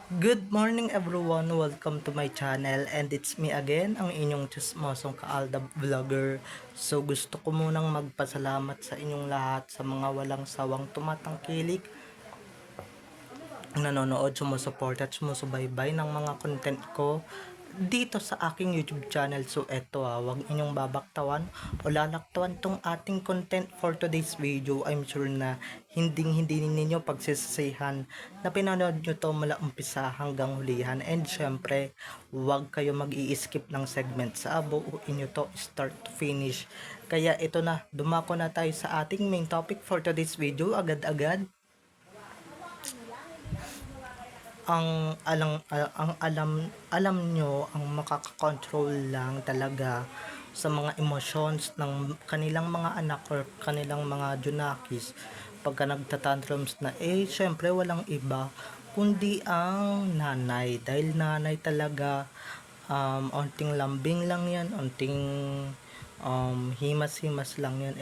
Good morning everyone, welcome to my channel and it's me again, ang inyong chismosong Kaalda Vlogger. So gusto ko munang magpasalamat sa inyong lahat sa mga walang sawang tumatangkilik, nanonood, sumusuporta at sumusubaybay ng mga content ko dito sa aking YouTube channel. So eto wag inyong babaktawan o lalaktawan tong ating content for today's video. I'm sure na hindi ninyo pagsisisihan na pinanood nyo to mula umpisa hanggang hulihan. And syempre, wag kayo mag-i-skip ng segment sa buuin nyo to start to finish. Kaya ito na, dumako na tayo sa ating main topic for today's video agad-agad. Ang alam nyo ang makakakontrol lang talaga sa mga emotions ng kanilang mga anak or kanilang mga junakis pagka nagtatantrums na syempre walang iba kundi ang nanay, dahil nanay talaga, onting lambing lang yan, onting himas-himas lang yan,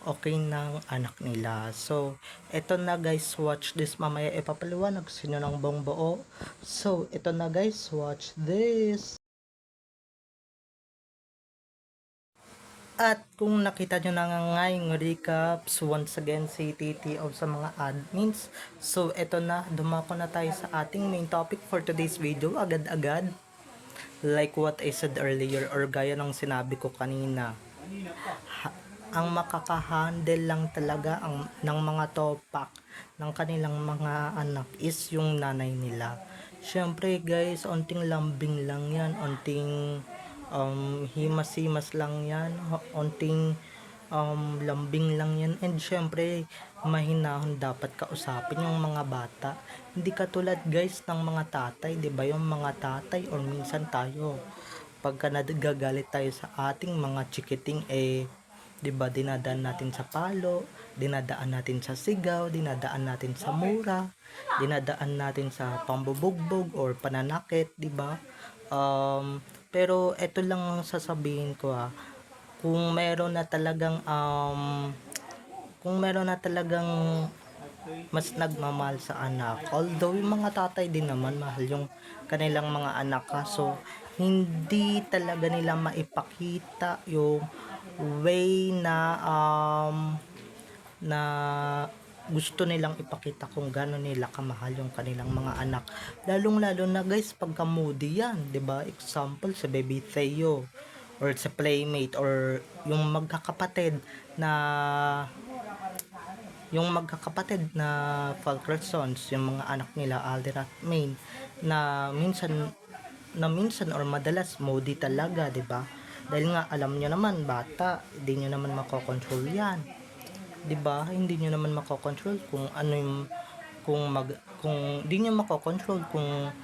okay ng anak nila. So eto na guys, watch this, mamaya ipapaliwanag sa inyo ng buong buo. So eto na guys, watch this. At kung nakita nyo na nga ngayong recaps, once again si TTO sa mga admins. So eto na, dumako na tayo sa ating main topic for today's video agad-agad. Like what I said earlier or gaya ng sinabi ko kanina, ang makakahandle lang talaga ng mga topak ng kanilang mga anak is yung nanay nila. Syempre guys, onting lambing lang yan, onting himas-himas lang yan, onting lambing lang yan. And syempre, mahinahon dapat kausapin yung mga bata. Hindi katulad guys ng mga tatay, 'di ba? Yung mga tatay or minsan tayo, pagka nagagalit tayo sa ating mga chikiting, 'di ba, dinadaan natin sa palo, dinadaan natin sa sigaw, dinadaan natin sa mura, dinadaan natin sa pambubugbog or pananakit, 'di ba? Pero eto lang ang sasabihin ko, kung meron na talagang kung meron na talagang mas nagmamahal sa anak, although yung mga tatay din naman mahal yung kanilang mga anak, so hindi talaga nila maipakita yung way na gusto nilang ipakita kung gano'n nila kamahal yung kanilang mga anak. Lalong-lalo na guys pagka moody yan, 'di ba? Example sa Baby Theo or sa Playmate or na yung magkakapatid na Falkersons, yung mga anak nila Alder at Main, na minsan or madalas moody talaga, 'di ba? Dahil nga alam niyo naman bata, hindi niyo naman makokontrol 'yan. 'Di ba? Hindi niyo naman makokontrol kung ano yung kung hindi niyo makokontrol kung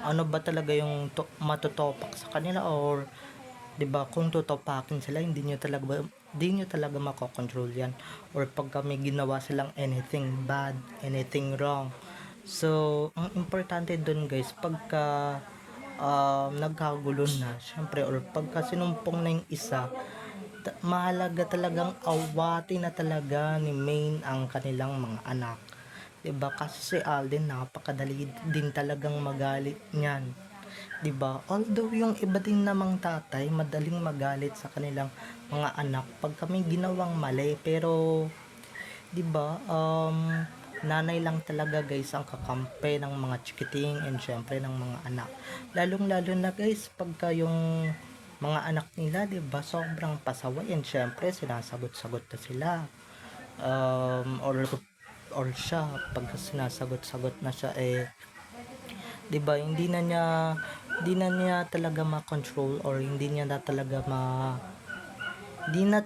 ano ba talaga yung matotopak sa kanila, or 'di ba, kung totopakin sila hindi niyo talaga makokontrol 'yan, or pag may ginawa silang anything bad, anything wrong. So ang importante doon guys, pagka nagkagulo na syempre, or pagka sinumpong na yung isa, mahalaga talagang awatin na talaga ni Main ang kanilang mga anak. 'Di ba? Kasi si Alden napakadali din talagang magalit niyan. 'Di ba? Although yung iba din namang tatay madaling magalit sa kanilang mga anak pag kami ginawang mali, pero 'di ba, nanay lang talaga guys ang kakampi ng mga chikiting and syempre ng mga anak. Lalong lalo na guys pagka yung mga anak nila, 'di ba, sobrang pasaway and syempre sinasagot-sagot na sila, or siya pagka sinasagot-sagot na siya, 'di ba, hindi na niya talaga ma-control, or hindi niya na talaga hindi na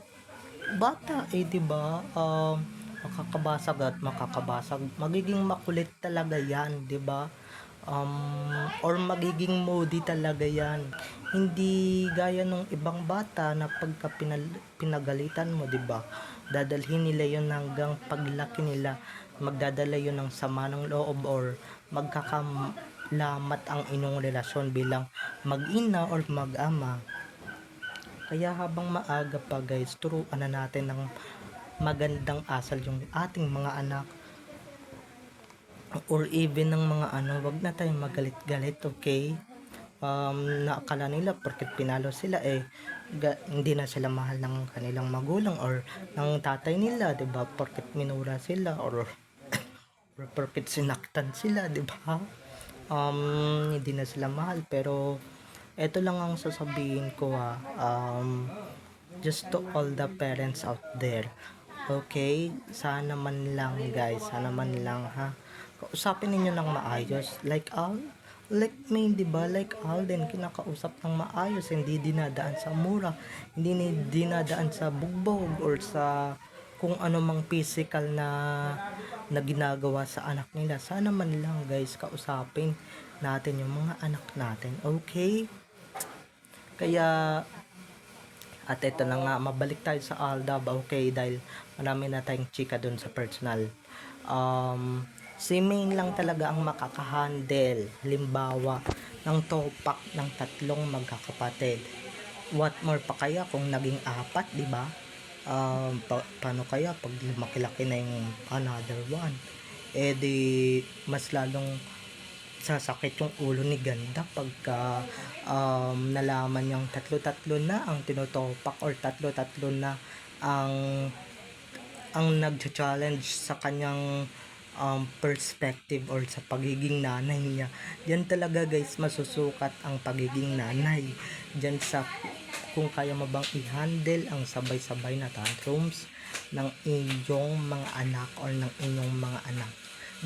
bata, 'di ba, makakabasag at makakabasag, magiging makulit talaga yan, 'di ba, or magiging moody talaga yan. Hindi gaya nung ibang bata na pagka pinagalitan mo, 'di ba, dadalhin nila yon hanggang paglaki nila, magdadala yon ng sama ng loob or magkakalamat ang inyong relasyon bilang mag-ina or mag-ama. Kaya habang maaga pa guys, turuan na natin ng magandang asal yung ating mga anak. or even ng mga wag na tayong magalit-galit, okay? Naakala nila porket pinalo sila hindi na sila mahal ng kanilang magulang or ng tatay nila, 'di ba? Porket minura sila or porket sinaktan sila, 'di ba? Hindi na sila mahal, pero eto lang ang sasabihin ko just to all the parents out there, okay, sana man lang guys, sana man lang kausapin ninyo ng maayos, like me, di ba? Like Alden, kinakausap ng maayos, hindi dinadaan sa mura, hindi dinadaan sa bugbog or sa kung ano mang physical na ginagawa sa anak nila. Sana man lang guys, kausapin natin yung mga anak natin, okay? Kaya at ito na nga, mabalik tayo sa Aldab, okay, dahil marami na tayong chika dun sa personal. Si Main lang talaga ang makakahandle, halimbawa, ng topak ng 3 magkakapatid. What more pa kaya kung naging 4, di ba? Paano kaya pag lumaki-laki na yung another one? Di mas lalong sasakit yung ulo ni Ganda pagka nalaman niyang tatlo na ang tinotopak or tatlo na ang nag-challenge sa kanyang perspective or sa pagiging nanay niya. Diyan talaga guys masusukat ang pagiging nanay. Diyan sa kung kaya mo bang i-handle ang sabay-sabay na tantrums ng inyong mga anak or ng inyong mga anak.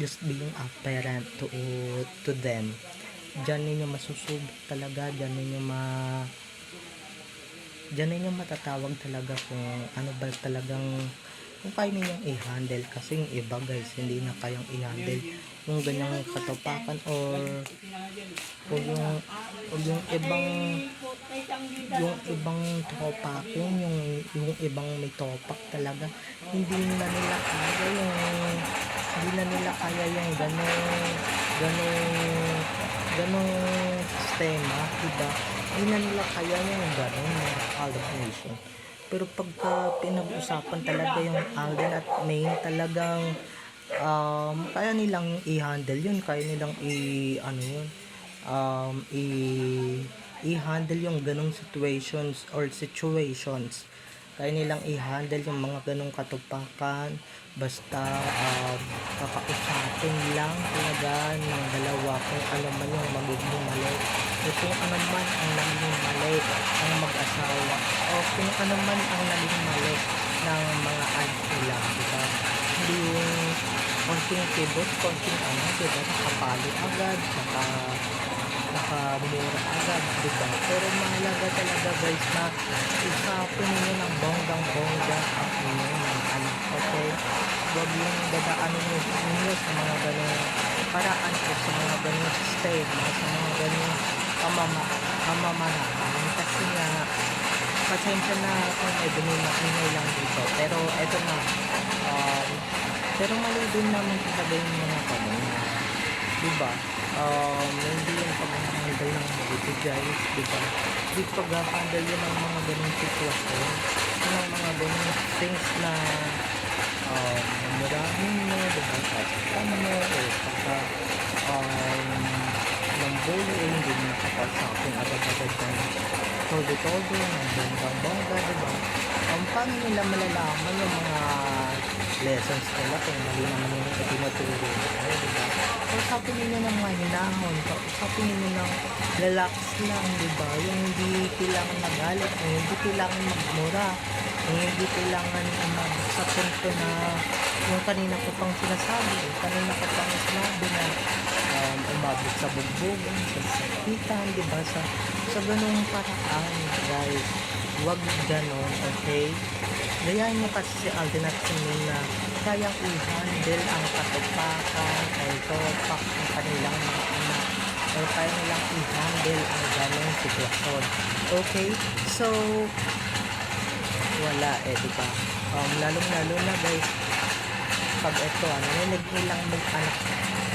Just being a parent to them. Diyan ninyo masusubok talaga, diyan ninyo matatawag talaga kung ano ba talagang kung kaya ninyong i-handle, kasi yung iba guys hindi na kayang i-handle yung ganyang katopakan or yung ibang topakin, yung ibang may topak talaga, hindi na nila kaya yung ganong sistema, diba? Hindi na nila kaya yung ganong calibration. Pero pagka pinag-usapan talaga yung Alden at Main, talagang kaya nilang i-handle yun, kaya nilang i-handle yung ganong situations, kaya nilang i-handle yung mga ganong katupakan, basta kakausapin lang talaga ng dalawa kung ano man yung magiging mali o kung ano man ang naging mali ng mag-asawa o kung ano man ang naging mali ng mga anak nila, diba? Hindi yung konting kibot, konting diba? Nakapalo agad, nakamura agad, diba? Pero mahalaga talaga guys na usapin ninyo ng bonggang-bongga ang inyong mga anak, okay? Huwag yung dadaanin ninyo sa mga ganong paraan o sa mga ganong sistema, sa mga ganong pamamaraan, kasi nga pasensya na kung may ingay lang dito, pero eto na pero mali din namin talaga yung mga tanong, diba? Hindi yung pag-handle ng mabuti guys, diba? Hindi pag-handle yun ng mga ganong sitwasyon, ng mga ganong things na maraming mo, diba? Sasaktan mo o pagka ng bullying, hindi mo nakapasapin agad-agad ng todo-todo, ng bonggang-bongga, diba? Paano nila malalaman yung mga lessons nila kung mali naman yung itinuturo nila, diba? Kausapin ninyo ng mga hinahon, kausapin ninyo ng relax lang, diba? Yung hindi kailangan magalit, yung hindi kailangan magmura, yung hindi kailangan umabot sa punto na yung kanina ko pang sinasabi, kanina ko pang sinabi na umabot sa bugbogan, sa sakitan, diba? Sa ganung paraan, guys. Huwag ganon, okay? Gayahin nyo kasi si Alden at si Min na kayang i-handle ang katupakan o topak ng kanilang mga anak, or kaya nilang i-handle ang ganong sitwasyon, okay? So wala diba? Lalong-lalo na guys pag ito naninig nilang may anak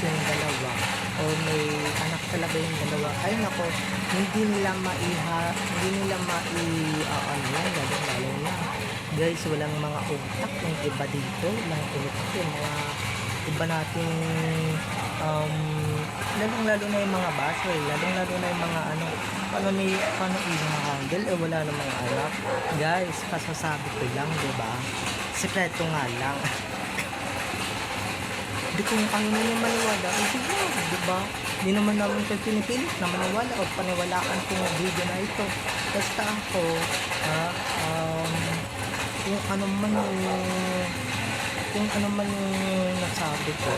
yung dalawa o may anak talaga yung dalawa, ay nako, hindi nila lalong-lalo na guys, walang mga utak yung iba dito, walang utak yung mga iba nating um, lalong-lalo na yung mga basher, lalong-lalo na yung mga ano, paano i-handle, wala namang anak. Guys, kasasabi ko lang, di ba? Sekreto nga lang. Di kung ayaw ninyo maniwala, sige, di ba? Di naman namin kayo pinipilit na maniwala o paniwalaan ko yung video na ito. Basta ako, ha, kung ano man yung nasabi ko,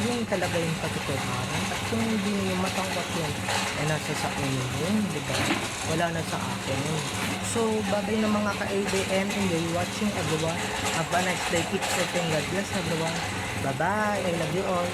yun talaga yung katotohanan. At kung hindi niyo matanggap yun, nasa sa inyo yun, di ba? Wala na sa akin yun. So, babay ng mga ka-ADM, enjoy watching everyone. Have a nice day. Keep safe and God bless everyone. Bye-bye. I love you all.